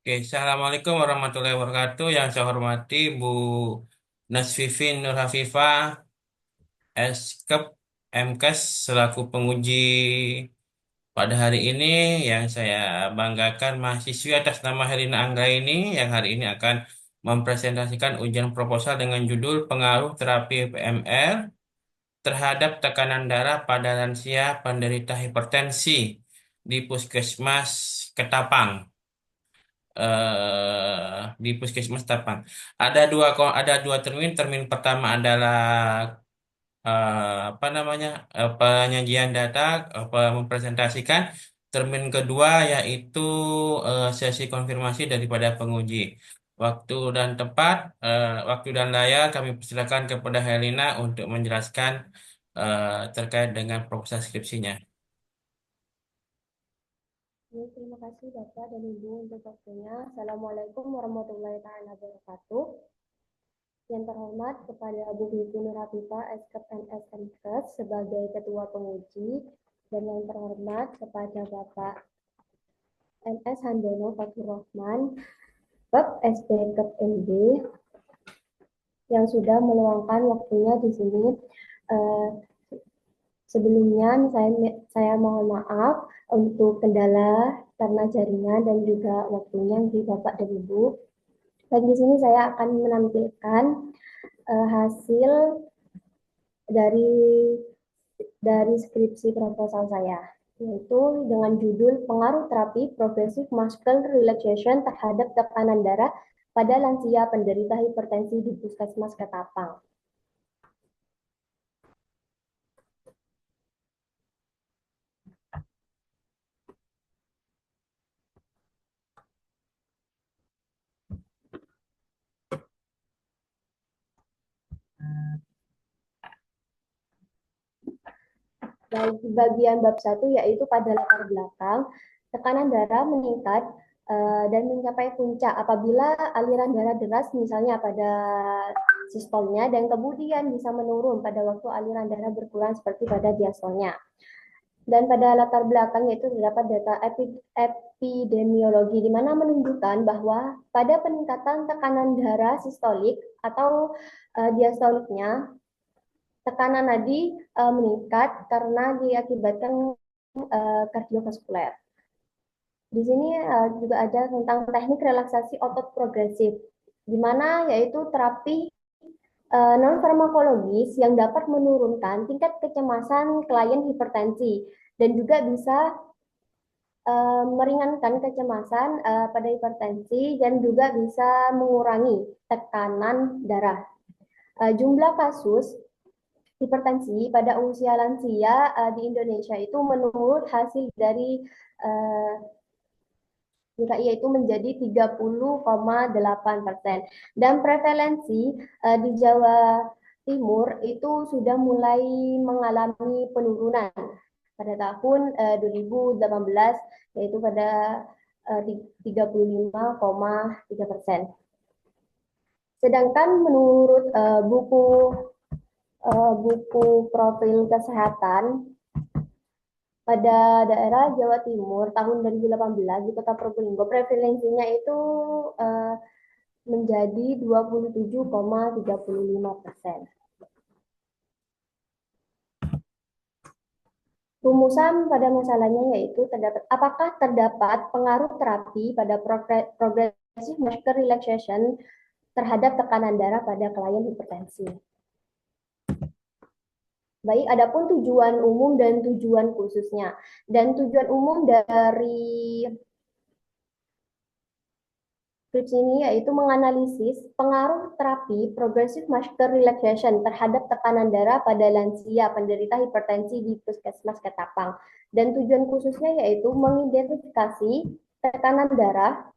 Oke, Assalamualaikum warahmatullahi wabarakatuh. Yang saya hormati Bu Nasvivin Nur Hafifah, Eskep MKes selaku penguji pada hari ini. Yang saya banggakan mahasiswi atas nama Herina Anggraini yang hari ini akan mempresentasikan ujian proposal dengan judul Pengaruh Terapi PMR terhadap tekanan darah pada lansia penderita hipertensi di Puskesmas Ketapang. Di Puskesmas Tapang. Ada dua termin. Termin pertama adalah apa namanya penyajian data, mempresentasikan. Termin kedua yaitu sesi konfirmasi daripada penguji. Waktu dan layar kami persilakan kepada Helena untuk menjelaskan terkait dengan proposal skripsinya. Terima kasih Bapak dan Ibu untuk waktunya. Assalamualaikum warahmatullahi wabarakatuh. Yang terhormat kepada Bu Vivi Nurhafifah, Eskep NSMKes sebagai Ketua Penguji, dan yang terhormat kepada Bapak NS Handono Fatur Rahman, Bab SPKep NB, yang sudah meluangkan waktunya di sini. Eh, Sebelumnya saya mohon maaf untuk kendala karena jaringan dan juga waktunya di Bapak dan Ibu. Dan di sini saya akan menampilkan hasil dari skripsi proposal saya, yaitu dengan judul Pengaruh Terapi Progressive Muscle Relaxation terhadap tekanan darah pada lansia penderita hipertensi di Puskesmas Ketapang. Baik, di bagian bab 1 yaitu pada latar belakang, tekanan darah meningkat dan mencapai puncak apabila aliran darah deras misalnya pada sistolnya dan kemudian bisa menurun pada waktu aliran darah berkurang seperti pada diastolnya. Dan pada latar belakang itu terdapat data epidemiologi di mana menunjukkan bahwa pada peningkatan tekanan darah sistolik atau diastoliknya, tekanan nadi meningkat karena diakibatkan kardiovaskuler. Di sini juga ada tentang teknik relaksasi otot progresif, di mana yaitu terapi non farmakologis yang dapat menurunkan tingkat kecemasan klien hipertensi dan juga bisa meringankan kecemasan pada hipertensi dan juga bisa mengurangi tekanan darah. Jumlah kasus hipertensi pada usia lansia di Indonesia itu menurut hasil dari DKI yaitu menjadi 30,8%. Dan prevalensi di Jawa Timur itu sudah mulai mengalami penurunan pada tahun 2018 yaitu pada 35,3%. Sedangkan menurut buku profil kesehatan pada daerah Jawa Timur tahun 2018 di Kota Probolinggo prevalensinya itu menjadi 27,35%. Rumusan pada masalahnya yaitu apakah terdapat pengaruh terapi pada progressive muscle relaxation terhadap tekanan darah pada klien hipertensi. Baik, adapun tujuan umum dan tujuan khususnya. Dan tujuan umum dari skripsi ini yaitu menganalisis pengaruh terapi progressive muscle relaxation terhadap tekanan darah pada lansia penderita hipertensi di Puskesmas Ketapang. Dan tujuan khususnya yaitu mengidentifikasi tekanan darah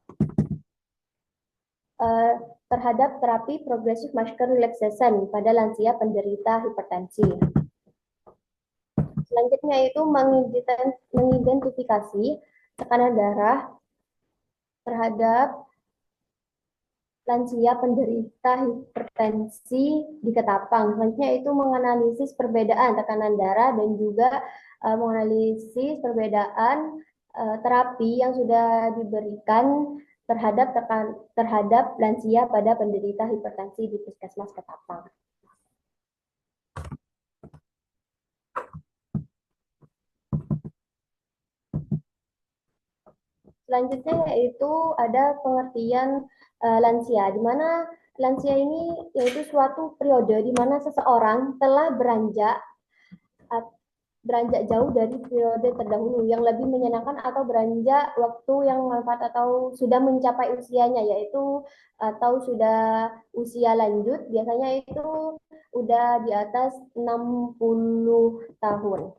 terhadap terapi progressive muscle relaxation pada lansia penderita hipertensi. Selanjutnya itu mengidentifikasi tekanan darah terhadap lansia penderita hipertensi di Ketapang. Selanjutnya itu menganalisis perbedaan tekanan darah dan juga menganalisis perbedaan terapi yang sudah diberikan terhadap lansia pada penderita hipertensi di Puskesmas Ketapang. Selanjutnya yaitu ada pengertian lansia, di mana lansia ini yaitu suatu periode di mana seseorang telah beranjak jauh dari periode terdahulu yang lebih menyenangkan atau beranjak waktu yang manfaat atau sudah mencapai usianya, yaitu atau sudah usia lanjut, biasanya itu udah di atas 60 tahun.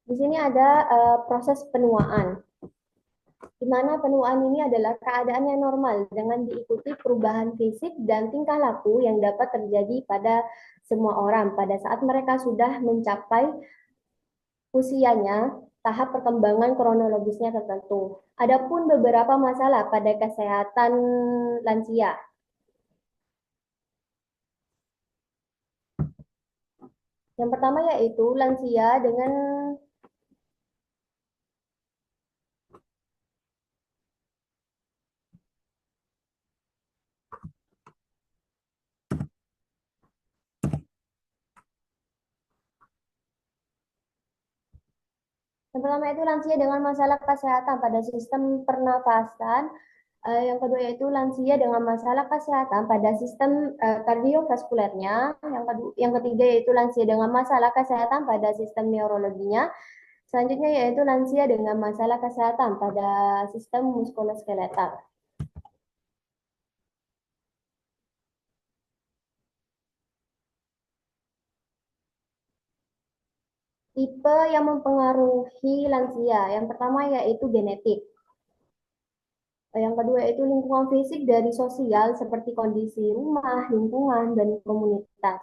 Di sini ada proses penuaan, di mana penuaan ini adalah keadaan yang normal dengan diikuti perubahan fisik dan tingkah laku yang dapat terjadi pada semua orang pada saat mereka sudah mencapai usianya, tahap perkembangan kronologisnya tertentu. Adapun beberapa masalah pada kesehatan lansia. Yang pertama yaitu lansia dengan yang pertama itu lansia dengan masalah kesehatan pada sistem pernafasan. Yang kedua yaitu lansia dengan masalah kesehatan pada sistem kardiovaskulernya. Yang ketiga yaitu lansia dengan masalah kesehatan pada sistem neurologinya. Selanjutnya yaitu lansia dengan masalah kesehatan pada sistem muskuloskeletal. Tipe yang mempengaruhi lansia, yang pertama yaitu genetik. Yang kedua yaitu lingkungan fisik dari sosial seperti kondisi rumah, lingkungan, dan komunitas.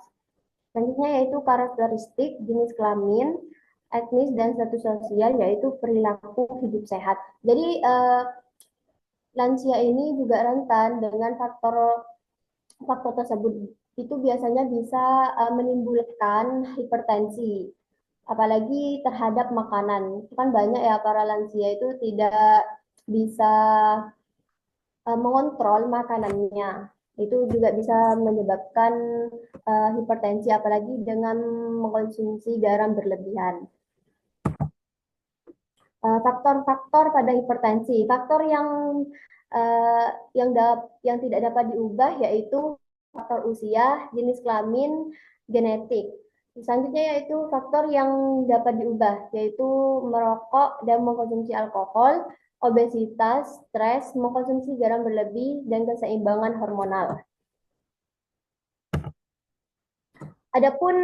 Selanjutnya yaitu karakteristik jenis kelamin, etnis, dan status sosial, yaitu perilaku hidup sehat. Jadi lansia ini juga rentan dengan faktor tersebut itu biasanya bisa menimbulkan hipertensi, apalagi terhadap makanan. Kan banyak ya para lansia itu tidak bisa mengontrol makanannya. Itu juga bisa menyebabkan hipertensi, apalagi dengan mengkonsumsi garam berlebihan. Faktor-faktor pada hipertensi, faktor uh, yang tidak dapat diubah yaitu faktor usia, jenis kelamin, genetik. Selanjutnya yaitu faktor yang dapat diubah, yaitu merokok dan mengkonsumsi alkohol, obesitas, stres, mengkonsumsi garam berlebih, dan keseimbangan hormonal. Adapun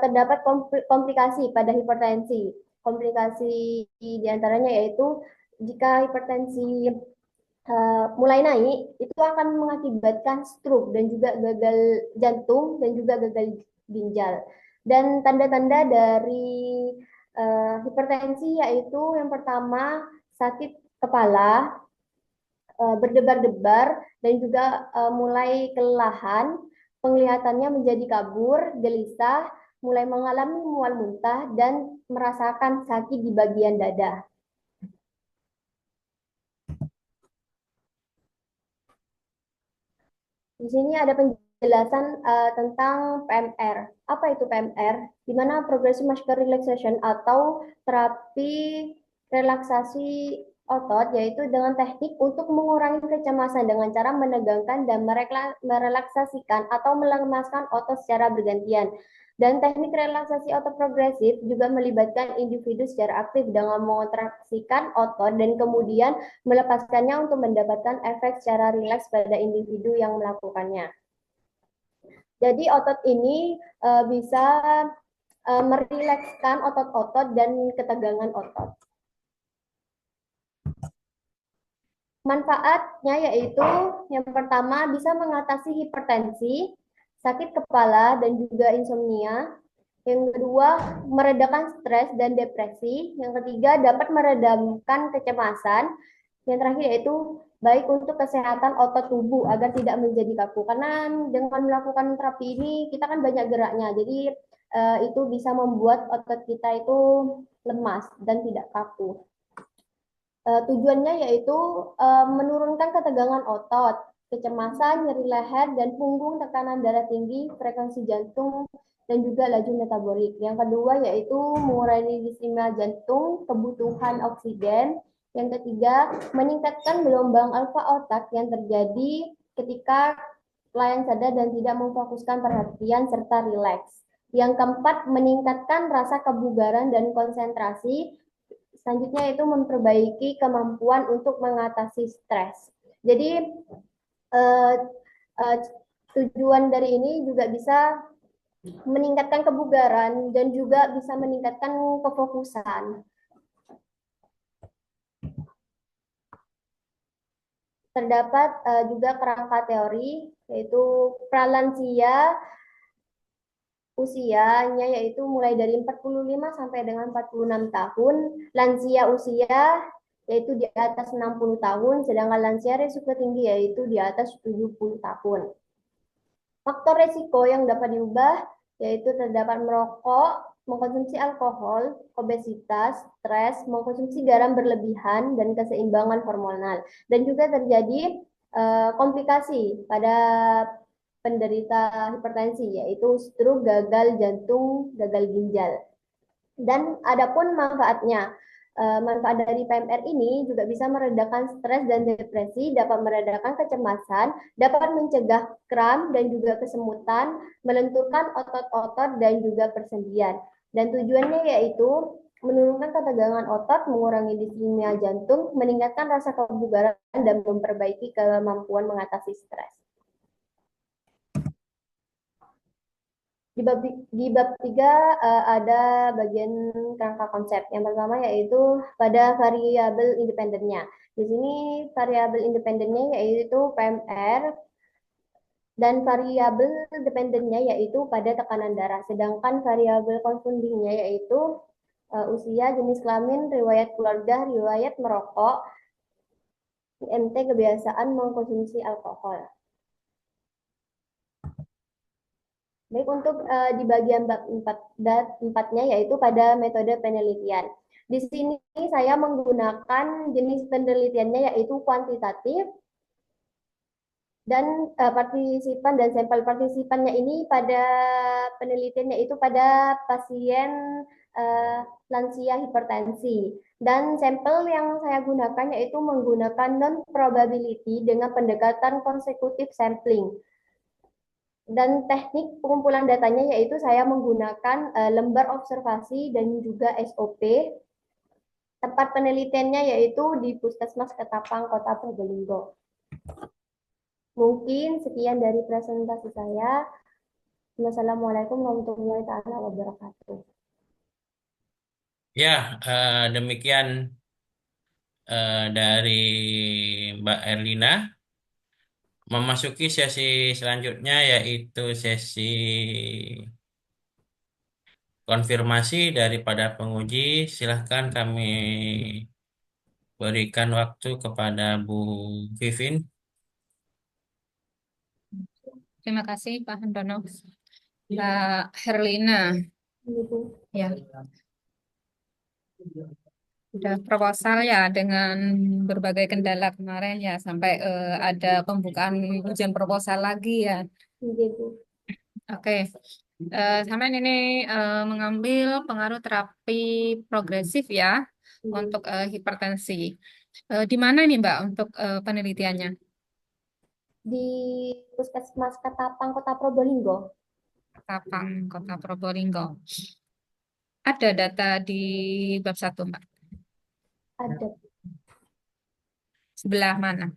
terdapat komplikasi pada hipertensi. Komplikasi diantaranya yaitu jika hipertensi mulai naik, itu akan mengakibatkan stroke dan juga gagal jantung dan juga gagal ginjal. Dan tanda-tanda dari hipertensi yaitu yang pertama sakit kepala, berdebar-debar, dan juga mulai kelelahan, penglihatannya menjadi kabur, gelisah, mulai mengalami mual muntah, dan merasakan sakit di bagian dada. Di sini ada penjelasan tentang PMR. Apa itu PMR? Di mana Progressive Muscular Relaxation atau terapi relaksasi otot, yaitu dengan teknik untuk mengurangi kecemasan dengan cara menegangkan dan merelaksasikan atau melemaskan otot secara bergantian. Dan teknik relaksasi otot progresif juga melibatkan individu secara aktif dengan mengontraksikan otot dan kemudian melepaskannya untuk mendapatkan efek secara rileks pada individu yang melakukannya. Jadi otot ini bisa merilekskan otot-otot dan ketegangan otot. Manfaatnya yaitu yang pertama bisa mengatasi hipertensi, sakit kepala, dan juga insomnia. Yang kedua, meredakan stres dan depresi. Yang ketiga, dapat meredamkan kecemasan. Yang terakhir yaitu baik untuk kesehatan otot tubuh agar tidak menjadi kaku. Karena dengan melakukan terapi ini kita kan banyak geraknya, jadi itu bisa membuat otot kita itu lemas dan tidak kaku. Tujuannya yaitu menurunkan ketegangan otot, kecemasan, nyeri leher dan punggung, tekanan darah tinggi, frekuensi jantung, dan juga laju metabolik. Yang kedua yaitu mengurangi disiplinnya jantung, kebutuhan oksigen. Yang ketiga, meningkatkan gelombang alfa otak yang terjadi ketika klien sadar dan tidak memfokuskan perhatian serta rileks. Yang keempat, meningkatkan rasa kebugaran dan konsentrasi. Selanjutnya itu memperbaiki kemampuan untuk mengatasi stres. Jadi eh, eh, tujuan dari ini juga bisa meningkatkan kebugaran dan juga bisa meningkatkan kefokusan. Terdapat juga kerangka teori yaitu pralansia usianya yaitu mulai dari 45 sampai dengan 46 tahun, lansia usia yaitu di atas 60 tahun, sedangkan lansia risiko tinggi yaitu di atas 70 tahun. Faktor resiko yang dapat diubah yaitu terdapat merokok, mengkonsumsi alkohol, obesitas, stres, mengkonsumsi garam berlebihan, dan keseimbangan hormonal. Dan juga terjadi komplikasi pada penderita hipertensi, yaitu stroke, gagal jantung, gagal ginjal. Dan adapun manfaatnya, manfaat dari PMR ini juga bisa meredakan stres dan depresi, dapat meredakan kecemasan, dapat mencegah kram dan juga kesemutan, melenturkan otot-otot dan juga persendian. Dan tujuannya yaitu menurunkan ketegangan otot, mengurangi disiplinnya jantung, meningkatkan rasa kebugaran, dan memperbaiki kemampuan mengatasi stres. Di bab 3 ada bagian kerangka konsep. Yang pertama yaitu pada variabel independennya. Di sini variabel independennya yaitu PMR dan variabel dependennya yaitu pada tekanan darah. Sedangkan variabel confoundingnya yaitu usia, jenis kelamin, riwayat keluarga, riwayat merokok, IMT, kebiasaan mengkonsumsi alkohol. Baik, untuk di bagian bab 4-nya yaitu pada metode penelitian. Di sini saya menggunakan jenis penelitiannya yaitu kuantitatif dan partisipan dan sampel partisipannya ini pada penelitiannya itu pada pasien lansia hipertensi. Dan sampel yang saya gunakan yaitu menggunakan non probability dengan pendekatan konsekutif sampling. Dan teknik pengumpulan datanya yaitu saya menggunakan lembar observasi dan juga SOP. Tempat penelitiannya yaitu di Puskesmas Ketapang, Kota Probolinggo. Mungkin sekian dari presentasi saya. Wassalamualaikum warahmatullahi wabarakatuh. Ya, demikian dari Mbak Erlina. Memasuki sesi selanjutnya yaitu sesi konfirmasi daripada penguji. Silahkan kami berikan waktu kepada Bu Vivin. Terima kasih Pak Handono. Mbak Herlina, Gitu. ya, sudah proposal ya dengan berbagai kendala kemarin ya sampai ada pembukaan ujian proposal lagi ya. Gitu. Oke, sampai ini mengambil pengaruh terapi progresif ya untuk hipertensi. Di mana nih Mbak untuk penelitiannya? Di Puskesmas Ketapang, Kota Probolinggo. Tapang, Kota Probolinggo. Ada data di bab 1 Mbak. Ada. Sebelah mana?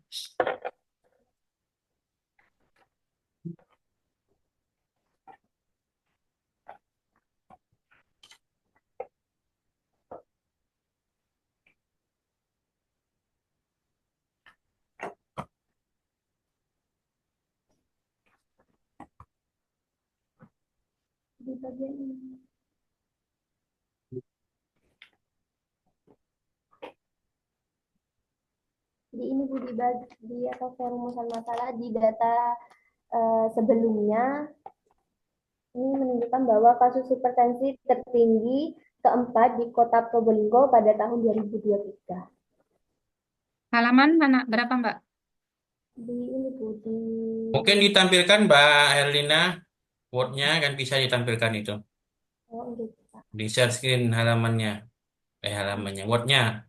Di bagian ini. Di ini Bu, di atau perumusan masalah di data sebelumnya ini menunjukkan bahwa kasus hipertensi tertinggi keempat di Kota Probolinggo pada tahun 2023. Halaman mana? Berapa, Mbak? Di ini Bu, di Mungkin ditampilkan Mbak Herlina, Word-nya kan bisa ditampilkan itu. oh gitu Pak. Di share screen halamannya. Halamannya, Word-nya.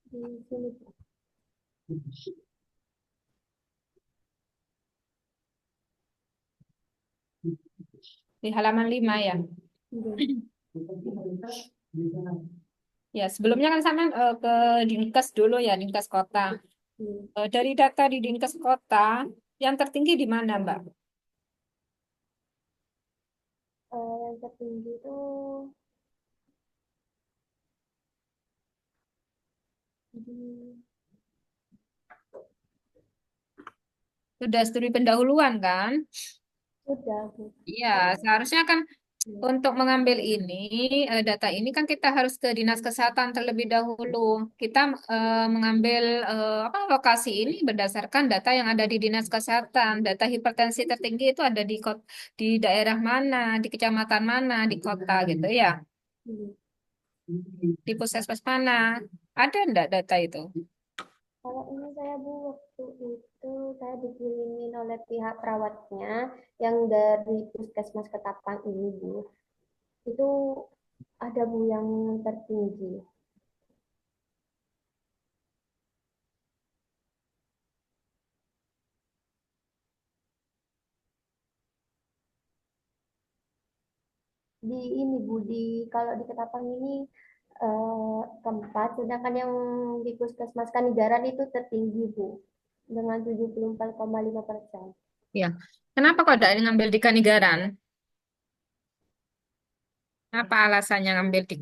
Di sini Bu. Di halaman 5 ya. Di- Ya, sebelumnya kan sama ke Dinkes dulu ya, Dinkes Kota. di- Dari data di Dinkes Kota, yang tertinggi di mana, Mbak? yang tertinggi itu di Sudah studi pendahuluan kan? sudah Bu. Iya, seharusnya kan untuk mengambil ini, data ini kan kita harus ke Dinas Kesehatan terlebih dahulu. Kita mengambil apa lokasi ini berdasarkan data yang ada di Dinas Kesehatan. Data hipertensi tertinggi itu ada di daerah mana, di kecamatan mana, di kota gitu ya. Di- Di puskesmas mana? Ada enggak data itu? Kalau ini saya Bu, waktu itu saya dikirimin oleh pihak perawatnya yang dari Puskesmas Ketapang ini Bu. Itu ada Bu yang tertinggi. Di ini Bu, di kalau di Ketapang ini keempat, sedangkan yang di Puskesmas Kanigaran itu tertinggi Bu, dengan 74,5%. Ya. Kenapa kok tidak ngambil di Kanigaran? Apa alasannya ngambil di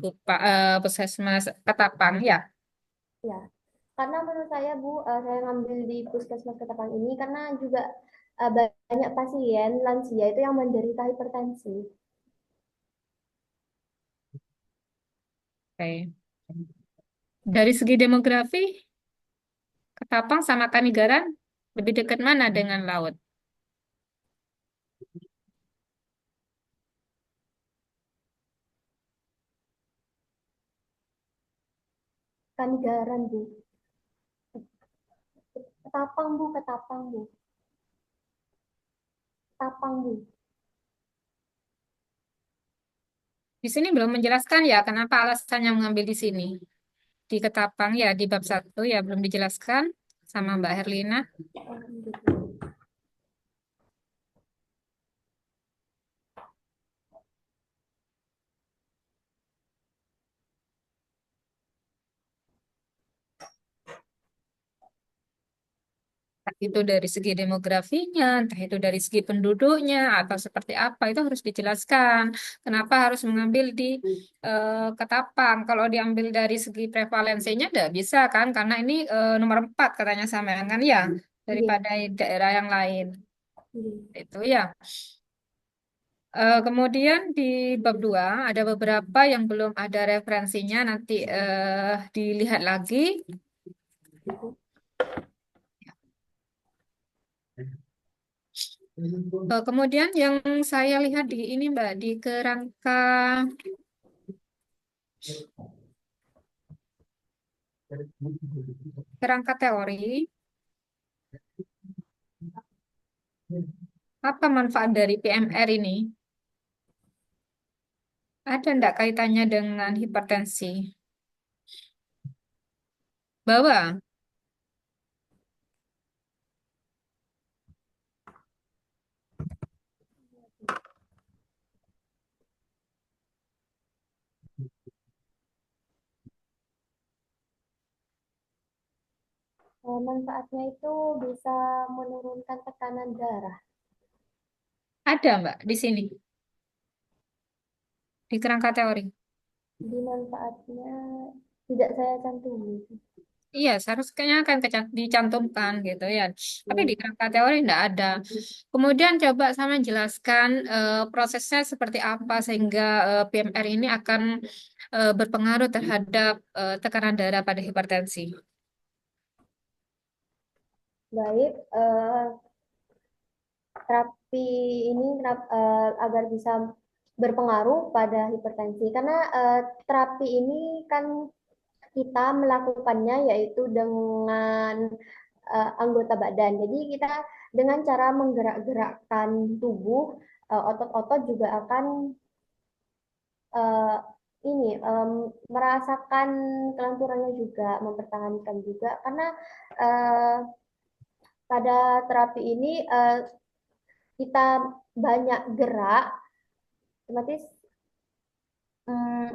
Puskesmas Ketapang? Ya. Ya, karena menurut saya Bu, saya ngambil di Puskesmas Ketapang ini karena juga banyak pasien lansia itu yang menderita hipertensi. Oke. Dari segi demografi, Ketapang sama Kanigaran lebih dekat mana dengan laut? Kanigaran Bu, Ketapang Bu, Ketapang Bu, Ketapang Bu. Di sini belum menjelaskan ya kenapa alasannya mengambil di sini. Di Ketapang ya di bab 1 ya belum dijelaskan sama Mbak Herlina. Oh, gitu. itu dari segi demografinya, entah itu dari segi penduduknya, atau seperti apa, itu harus dijelaskan. Kenapa harus mengambil di Ketapang? Kalau diambil dari segi prevalensinya, tidak bisa kan? Karena ini nomor 4 katanya sama kan ya, Iya, daripada daerah yang lain. iya. Itu ya. Kemudian di bab 2 ada beberapa yang belum ada referensinya, nanti dilihat lagi. Kemudian yang saya lihat di ini Mbak, di kerangka teori, apa manfaat dari PMR ini? Ada enggak kaitannya dengan hipertensi? Bahwa Manfaatnya itu bisa menurunkan tekanan darah. ada Mbak di sini, di kerangka teori. Jadi manfaatnya tidak saya cantumi. Iya, seharusnya kan dicantumkan gitu ya. Tapi di Iya. kerangka teori enggak ada. Kemudian coba sama jelaskan prosesnya seperti apa sehingga PMR ini akan berpengaruh terhadap tekanan darah pada hipertensi. Baik, terapi ini agar bisa berpengaruh pada hipertensi karena terapi ini kan kita melakukannya yaitu dengan anggota badan. Jadi kita dengan cara menggerak-gerakkan tubuh, otot-otot juga akan eh, merasakan kelenturannya juga, mempertahankan juga karena eh, pada terapi ini kita banyak gerak, otomatis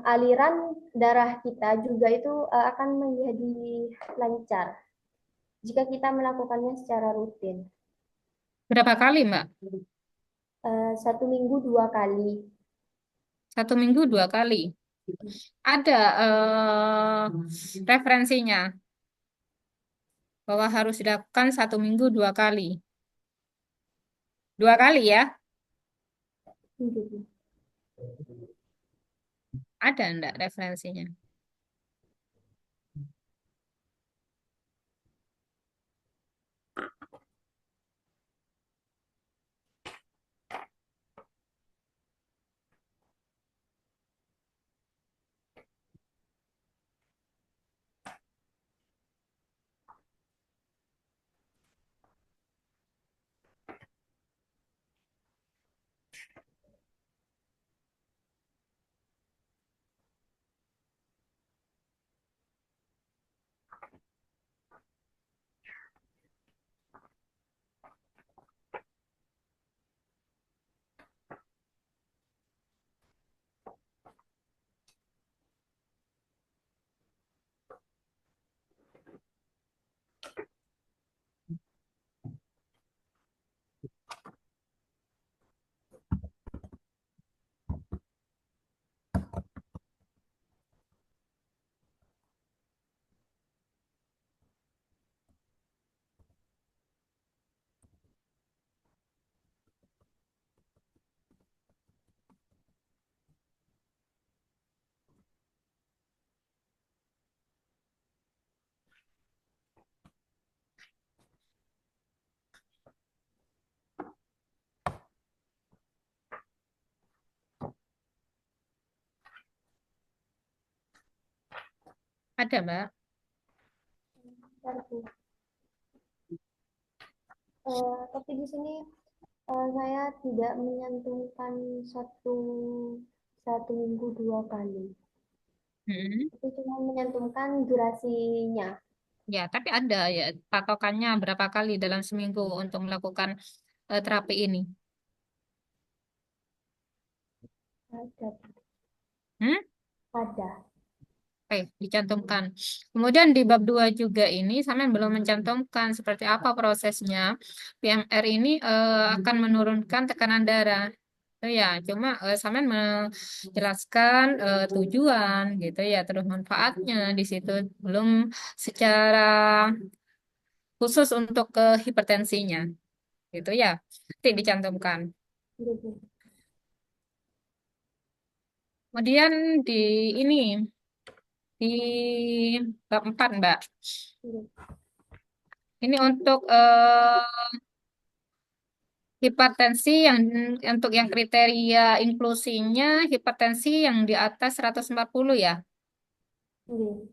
aliran darah kita juga itu akan menjadi lancar jika kita melakukannya secara rutin. Berapa kali, Mbak? 1 minggu 2 kali. 1 minggu 2 kali. Ada referensinya bahwa harus dilakukan 1 minggu 2 kali. 2 kali ya? Gitu. Ada enggak referensinya? Ada, Mbak. Tapi di sini saya tidak menyantumkan satu 1 minggu 2 kali. Hmm. Tapi cuma menyantumkan durasinya. Ya, tapi ada ya patokannya berapa kali dalam seminggu untuk melakukan terapi ini. Ada, Hmm? ada. dicantumkan. Kemudian di bab 2 juga ini sampean belum mencantumkan seperti apa prosesnya. PMR ini akan menurunkan tekanan darah. Itu ya, cuma sampean menjelaskan tujuan gitu ya, terus manfaatnya di situ belum secara khusus untuk ke hipertensinya. Gitu ya. Nanti dicantumkan. Gitu. Kemudian di ini di bab 4, Mbak. Gitu. Ini untuk hipertensi yang untuk yang kriteria inklusinya hipertensi yang di atas 140 ya. Gitu.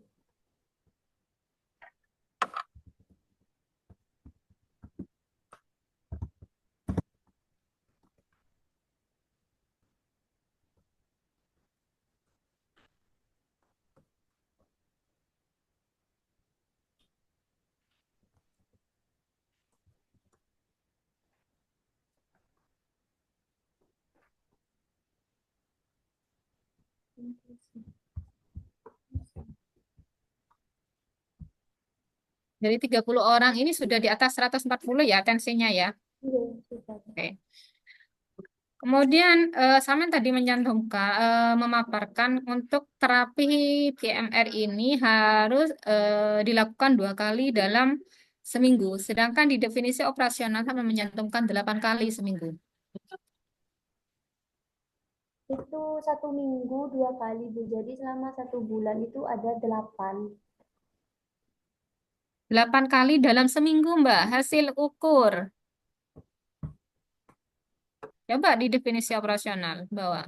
Dari 30 orang ini sudah di atas 140 ya tensinya ya. Gitu. Gitu. Oke. Kemudian Samen tadi mencantumkan memaparkan untuk terapi PMR ini harus dilakukan 2 kali dalam seminggu. Sedangkan di definisi operasional Samen mencantumkan 8 kali seminggu. Itu 1 minggu 2 kali, Bu. Jadi selama 1 bulan itu ada 8. 8 kali dalam seminggu, Mbak. Hasil ukur. Coba di definisi operasional, bawa.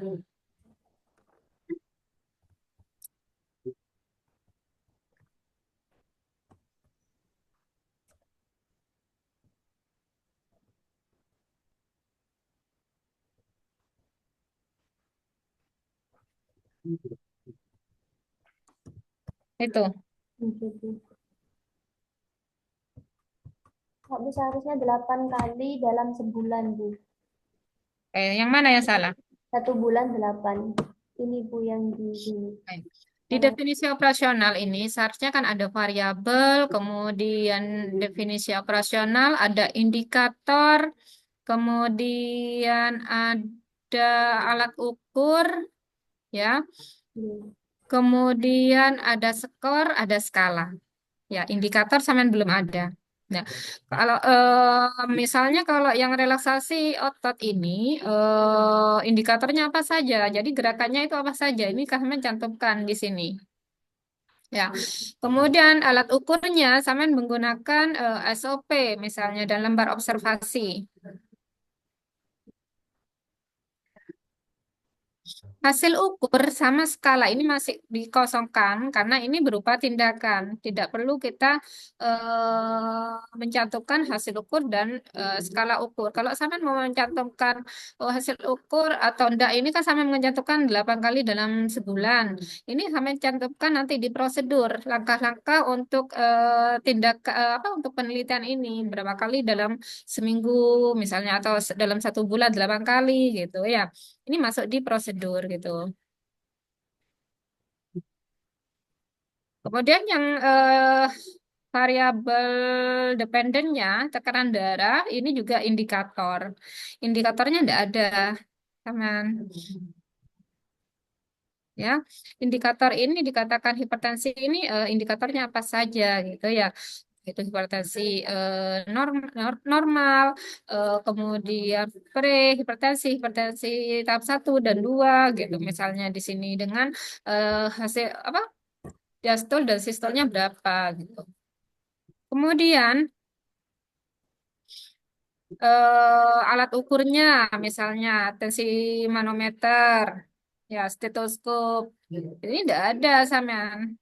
Itu. Gitu. Kok bisa harusnya 8 kali dalam sebulan, Bu? Yang mana yang salah? 1 bulan 8. Ini, Bu, yang di sini. Baik. Di Salah. definisi operasional ini seharusnya kan ada variabel, kemudian definisi operasional, ada indikator, kemudian ada alat ukur, ya, Gitu. kemudian ada skor, ada skala. Ya, indikator sampean belum ada. Nah, kalau misalnya kalau yang relaksasi otot ini indikatornya apa saja? Jadi gerakannya itu apa saja? Ini kami mencantumkan di sini. Ya, kemudian alat ukurnya sampean menggunakan SOP misalnya dan lembar observasi. Hasil ukur sama skala ini masih dikosongkan karena ini berupa tindakan. Tidak perlu kita mencantumkan hasil ukur dan skala ukur. Kalau sama mau mencantumkan hasil ukur atau enggak, ini kan sama mencantumkan 8 kali dalam sebulan. Ini sama mencantumkan nanti di prosedur langkah-langkah untuk tindak apa untuk penelitian ini berapa kali dalam seminggu misalnya atau dalam 1 bulan 8 kali gitu ya. Ini masuk di prosedur gitu. Kemudian yang variabel dependennya tekanan darah ini juga indikator. Indikatornya tidak ada, teman. Ya, indikator ini dikatakan hipertensi ini indikatornya apa saja gitu ya. Itu hipertensi normal, kemudian hipertensi, hipertensi tahap 1 dan 2 gitu. Misalnya di sini dengan hasil apa diastol dan sistolnya berapa gitu. Kemudian alat ukurnya misalnya tensi manometer, ya stetoskop. Ini tidak ada sampean.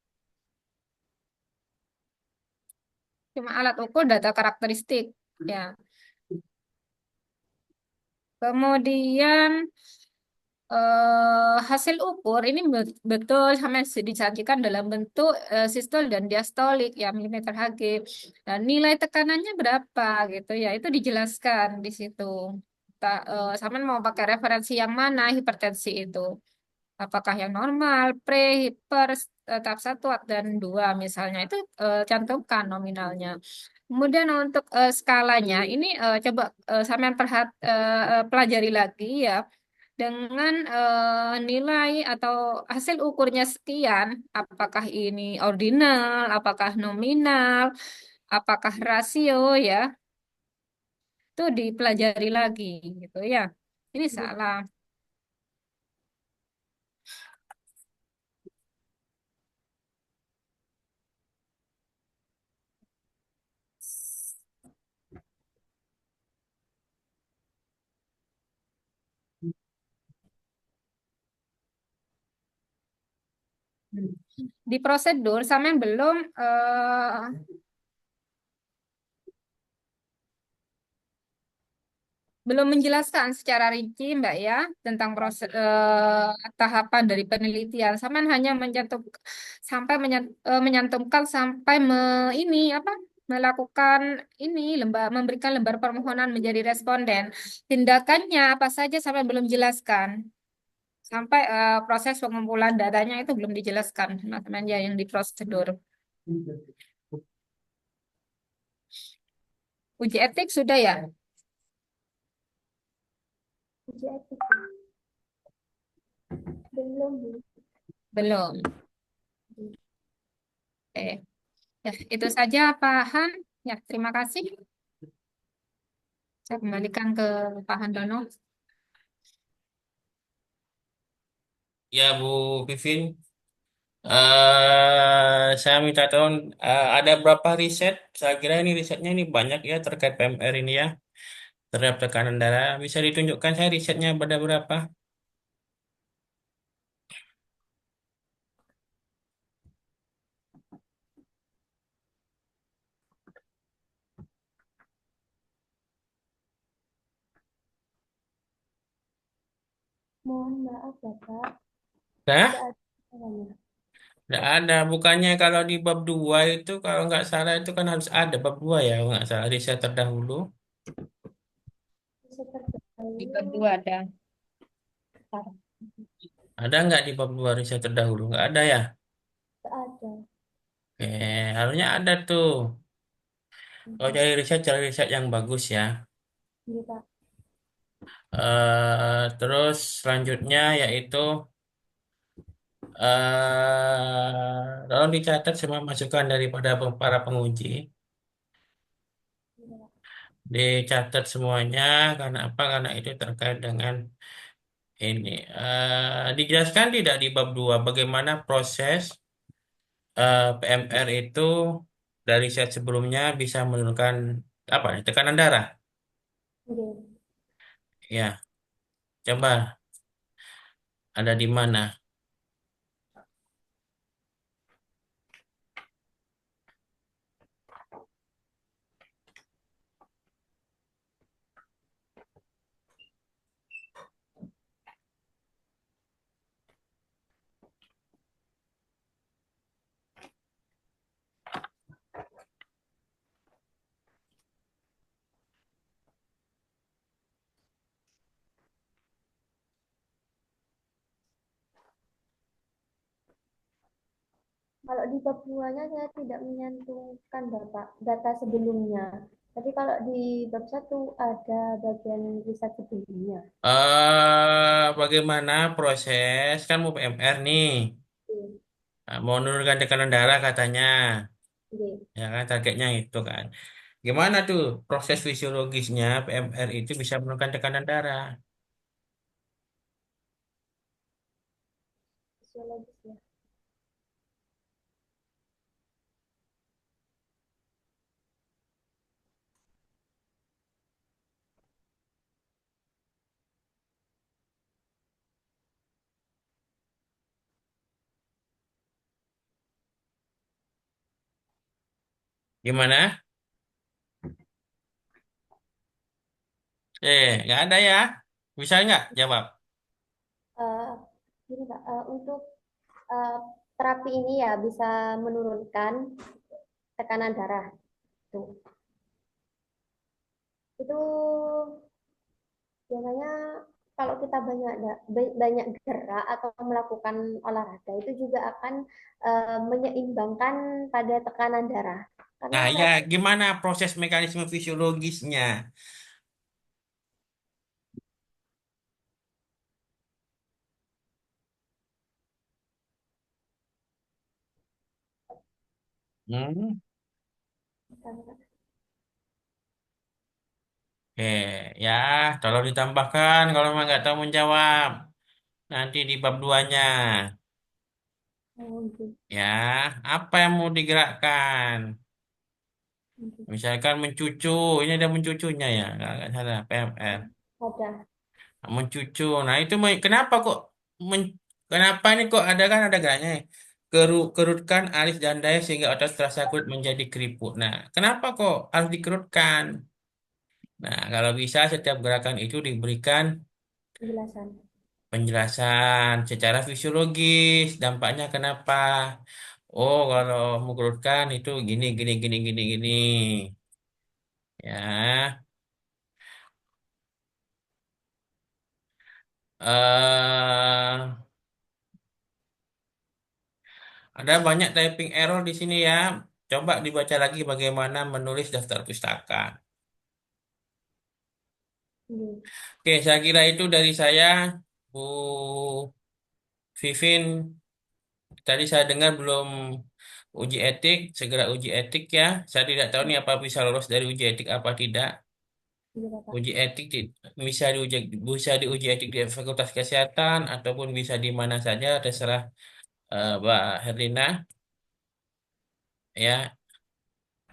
Cuma alat ukur data karakteristik. Ya. Kemudian hasil ukur ini betul sama disajikan dalam bentuk sistol dan diastolik ya milimeter Hg. Dan nilai tekanannya berapa gitu ya itu dijelaskan di situ. Sama mau pakai referensi yang mana hipertensi itu? Apakah yang normal, pre, hiper, tahap 1 dan 2 misalnya itu cantumkan nominalnya. Kemudian untuk skalanya ini coba sampean pelajari lagi ya dengan nilai atau hasil ukurnya sekian, apakah ini ordinal, apakah nominal, apakah rasio ya, itu dipelajari lagi gitu ya. Ini salah. Di prosedur sampean belum belum menjelaskan secara rinci, Mbak ya, tentang proses tahapan dari penelitian. Sampean hanya menyantumkan sampai ini apa melakukan ini memberikan lembar permohonan menjadi responden. Tindakannya apa saja sampai belum jelaskan. Sampai proses pengumpulan datanya itu belum dijelaskan, teman-teman ya, yang di prosedur. Uji etik sudah ya? Uji etik belum Bu. Belum. Ya, itu saja Pak Han. Ya, terima kasih. Saya kembalikan ke Pak Handono. Ya, Bu Vivin. Saya minta tolong, ada berapa riset? Saya kira ini risetnya ini banyak ya terkait PMR ini ya, terhadap tekanan darah. Bisa ditunjukkan saya risetnya pada berapa? Mohon maaf ya Kak, tidak Nah, ada caranya. nggak ada. Bukannya kalau di bab 2 itu, kalau nggak salah itu kan harus ada bab 2 ya, kalau nggak salah riset terdahulu. Bisa Di terdahulu, bab 2 ada. Ada nggak di bab 2 riset terdahulu? Nggak ada ya? tidak ada. Oke, harusnya ada tuh. Kalau Mhm. cari riset yang bagus ya. Iya Kak. Terus selanjutnya yaitu tolong dicatat semua masukan daripada para penguji. Iya, Kak. Dicatat semuanya karena apa? Karena itu terkait dengan ini. Dijelaskan tidak di bab 2 bagaimana proses PMR itu dari set sebelumnya bisa menurunkan apa? Tekanan darah. Iya. Ya, coba ada di mana? Kalau di bab 2-nya saya tidak menyantumkan data sebelumnya. Tapi kalau di bab 1 ada bagian riset sebelumnya. Bagaimana proses kan mau PMR nih. Oke. Nah, mau menurunkan tekanan darah katanya, Oke. ya kan targetnya itu kan. Gimana tuh proses fisiologisnya PMR itu bisa menurunkan tekanan darah? Fisiologis ya. Gimana? Nggak ada ya? Bisa nggak jawab? Eh, Gini Kak, untuk eh, terapi ini ya bisa menurunkan tekanan darah. Tuh. Itu biasanya kalau kita banyak gerak atau melakukan olahraga itu juga akan menyeimbangkan pada tekanan darah. Karena Nah, ya gimana proses mekanisme fisiologisnya? Hmm? Oke, ya, tolong ditambahkan kalau memang nggak tahu menjawab. Nanti di bab 2-nya. oh, gitu. Ya, apa yang mau digerakkan? Gitu. Misalkan mencucu, ini ada mencucunya ya, nggak salah, PMR. Ada. Mencucu, nah itu kenapa kok, men- kenapa ini kok ada kan ada geraknya? Kerutkan alis dan daya sehingga otot terasa kuat menjadi keriput. Nah, kenapa kok harus dikerutkan? Nah, kalau bisa setiap gerakan itu diberikan Penjelasan. penjelasan secara fisiologis, dampaknya kenapa? Oh, kalau mengerutkan itu gini, gini, gini, gini, gini. Ya, ada banyak typing error di sini ya. Coba dibaca lagi bagaimana menulis daftar pustaka. Gitu. Oke, saya kira itu dari saya, Bu Vivin. Tadi saya dengar belum uji etik, segera uji etik ya. Saya tidak tahu nih apa bisa lolos dari uji etik apa tidak. Gitu, Pak. Uji etik bisa diuji etik di Fakultas Kesehatan ataupun bisa di mana saja, terserah Mbak Herlina. Ya,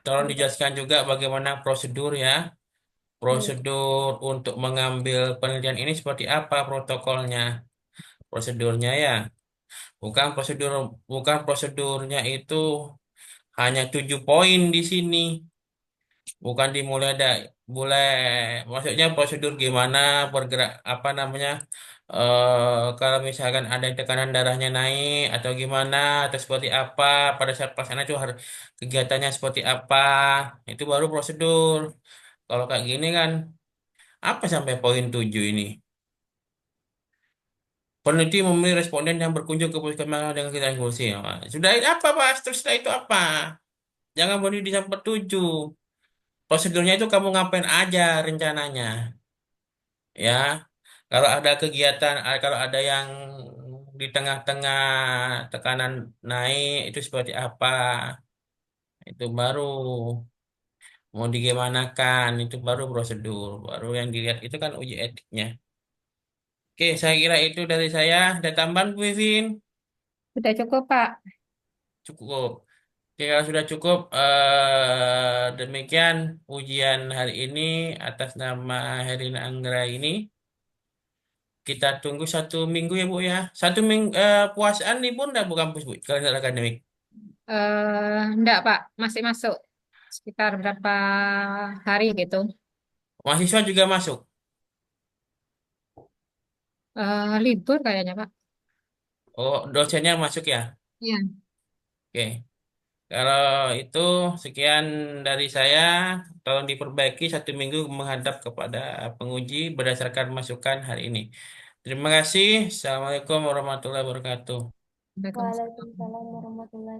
tolong Gitu, Pak. dijelaskan juga bagaimana prosedur ya. Gitu. Prosedur untuk mengambil penelitian ini seperti apa protokolnya, prosedurnya ya. Bukan prosedur, bukan prosedurnya itu hanya 7 poin di sini. Bukan dimulai mulai, maksudnya prosedur gimana bergerak apa namanya, kalau misalkan ada tekanan darahnya naik atau gimana atau seperti apa pada saat pelaksanaan itu harus kegiatannya seperti apa, itu baru prosedur. Kalau kayak gini kan apa sampai poin 7 ini? Peneliti memilih responden yang berkunjung ke puskesmas dengan kita inklusi. Nah, sudah apa Pak? Terus setelah itu apa? Jangan beri di sampai 7. Prosedurnya itu kamu ngapain aja rencananya. Ya, kalau ada kegiatan, kalau ada yang di tengah-tengah tekanan naik, itu seperti apa? Itu baru mau digimanakan, itu baru prosedur. Baru yang dilihat itu kan uji etiknya. Oke, saya kira itu dari saya. Ada tambahan, Bu Vivin? Sudah cukup, Pak. Cukup. Oke, kalau sudah cukup, demikian ujian hari ini atas nama Herina Anggra ini. Kita tunggu 1 minggu ya Bu ya. 1 minggu puasaan libur nggak Bu kampus Bu? Kalender akademik. Enggak, Pak. Masih masuk. Sekitar berapa hari gitu. Mahasiswa juga masuk. Libur kayaknya, Pak. Oh, dosennya masuk ya. Iya. Oke. Kalau itu sekian dari saya. Tolong diperbaiki 1 minggu menghadap kepada penguji berdasarkan masukan hari ini. Terima kasih. Assalamualaikum warahmatullahi wabarakatuh. Waalaikumsalam. Waalaikumsalam warahmatullahi